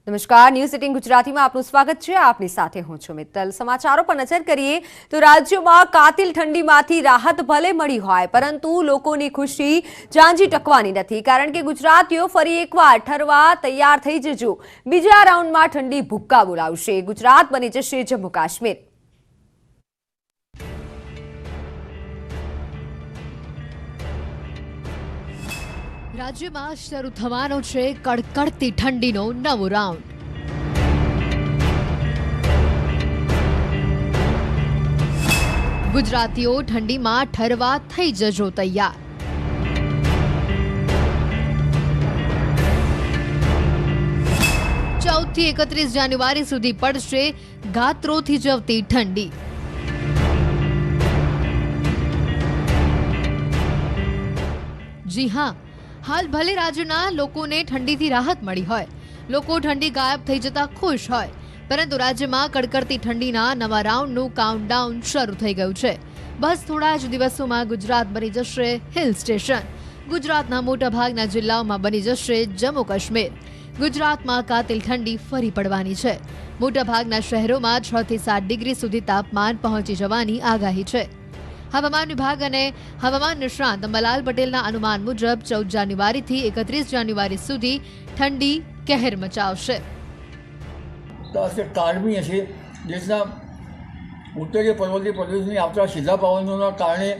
નમસ્કાર, ન્યૂઝ 18 ગુજરાતીમાં આપનું સ્વાગત છે। આપની સાથે હું છું મિત્તલ। સમાચારો પર નજર કરીએ તો રાજ્યમાં કાતિલ ઠંડીમાંથી રાહત ભલે મળી હોય, પરંતુ લોકોની ખુશી ઝાંઝી ટકવાની નથી, કારણ કે ગુજરાતીઓ ફરી એકવાર ઠરવા તૈયાર થઈ જજો। બીજા રાઉન્ડમાં ઠંડી ભૂક્કા બોલાવશે। ગુજરાત બની જશે જમ્મુ કાશ્મીર। રાજ્યમાં શરૂ થવાનો છે કડકડતી ઠંડીનો નવો રાઉન્ડ। ગુજરાતીઓ ઠંડીમાં ઠરવા થઈ જજો તૈયાર। ચૌદથી 31 જાન્યુઆરી સુધી પડશે ગાત્રો થીજવતી ઠંડી। જી હા, હાલ ભલે રાજ્યના લોકોને ઠંડીથી રાહત મળી હોય, લોકો ઠંડી ગાયબ થઈ જતા ખુશ હોય, પરંતુ રાજ્યમાં કડકડતી ઠંડીના નવા રાઉન્ડનું કાઉન્ટડાઉન શરૂ થઈ ગયું છે। બસ થોડા જ દિવસોમાં ગુજરાત બની જશે હિલ સ્ટેશન। ગુજરાતના મોટાભાગના જિલ્લાઓમાં બની જશે જમ્મુ કાશ્મીર। ગુજરાતમાં કાતિલ ઠંડી ફરી પડવાની છે। મોટાભાગના શહેરોમાં 6 થી 7 ડિગ્રી સુધી તાપમાન પહોંચી જવાની આગાહી છે। હવામાન વિભાગ અને હવામાન નિષ્ણાંત અંબાલાલ પટેલના અનુમાન મુજબ 14 જાન્યુઆરીથી 31 જાન્યુઆરી સુધી ઠંડી કહેર મચાવશે। કાળમી હશે। દેશના ઉત્તરીય પર્વતીય પ્રદેશની આવતા સીધા પવનોના કારણે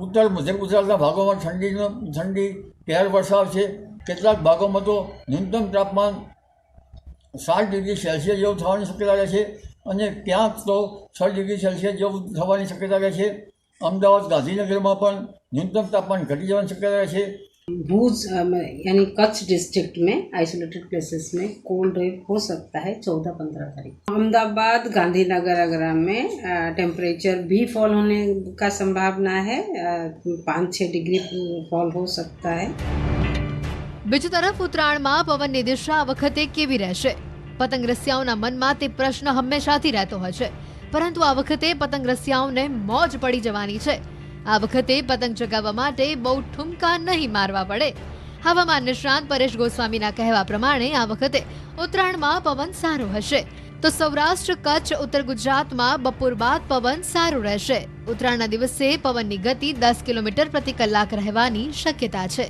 ઉત્તર મધ્ય ગુજરાતના ભાગોમાં ઠંડી કહેર વરસાવશે। કેટલાક ભાગોમાં તો ન્યૂનતમ તાપમાન 7 ડિગ્રી સેલ્સિયસ જેવું થવાની શક્યતા રહેશે અને ક્યાંક તો 6 ડિગ્રી સેલ્સિયસ જેવું થવાની શક્યતા રહેશે। અમદાવાદ ગાંધીનગરમાં પણ ન્યૂનતમ તાપમાન ઘટી જવાની શક્યતા રહેશે। भूज यानी कच्छ डिस्ट्रिक्ट में आइसोलेटेड प्लेसेस में कोल्ड वेव हो सकता है 14-15 तारीख। अहमदाबाद गांधीनगर वगैरह में टेम्परेचर भी फॉल होने का संभावना है। 5-6 डिग्री फॉल हो सकता है। બીજી તરફ ઉત્તરાયણમાં પવનની દિશા આ વખતે કેવી રહેશે? પતંગ રસિયાઓના મનમાં તે પ્રશ્ન હંમેશાથી રહેતો હોય છે, પરંતુ આ વખતે પતંગ રસિયાઓને મોજ પડી જવાની છે। આ વખતે પતંગ ચગાવવા માટે બહુ ઠુમકા નહીં મારવા પડે। હવામાન નિષ્ણાંત પરેશ ગોસ્વામીના કહેવા પ્રમાણે આ વખતે ઉત્તરાયણમાં પવન સારો હશે, તો સૌરાષ્ટ્ર, કચ્છ, ઉત્તર ગુજરાતમાં બપોર બાદ પવન સારું રહેશે। ઉત્તરાયણના દિવસે પવનની ગતિ 10 કિલોમીટર પ્રતિ કલાક રહેવાની શક્યતા છે।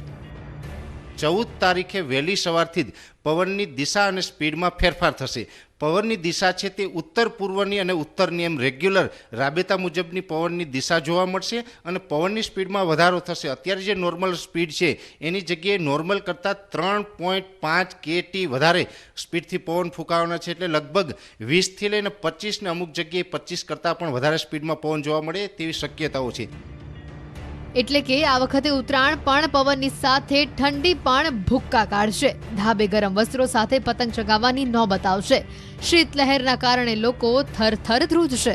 14 તારીખે વહેલી સવારથી જ પવનની દિશા અને સ્પીડમાં ફેરફાર થશે। પવનની દિશા છે તે ઉત્તર પૂર્વની અને ઉત્તરની એમ રેગ્યુલર રાબેતા મુજબની પવનની દિશા જોવા મળશે અને પવનની સ્પીડમાં વધારો થશે। અત્યારે જે નોર્મલ સ્પીડ છે એની જગ્યાએ નોર્મલ કરતાં 3.5 kT વધારે સ્પીડથી પવન ફૂંકાવાના છે, એટલે લગભગ 20થી લઈને 25 ને અમુક જગ્યાએ 25 કરતાં પણ વધારે સ્પીડમાં પવન જોવા મળે તેવી શક્યતાઓ છે। એટલે કે આ વખતે ઉત્તરાયણ પણ પવનની સાથે ઠંડી પણ ભૂક્કા કાઢશે। ધાબે ગરમ વસ્ત્રો સાથે પતંગ ચગાવવાની નોબત આવશે। શીત લહેરના કારણે લોકો થરથર ધ્રુજશે।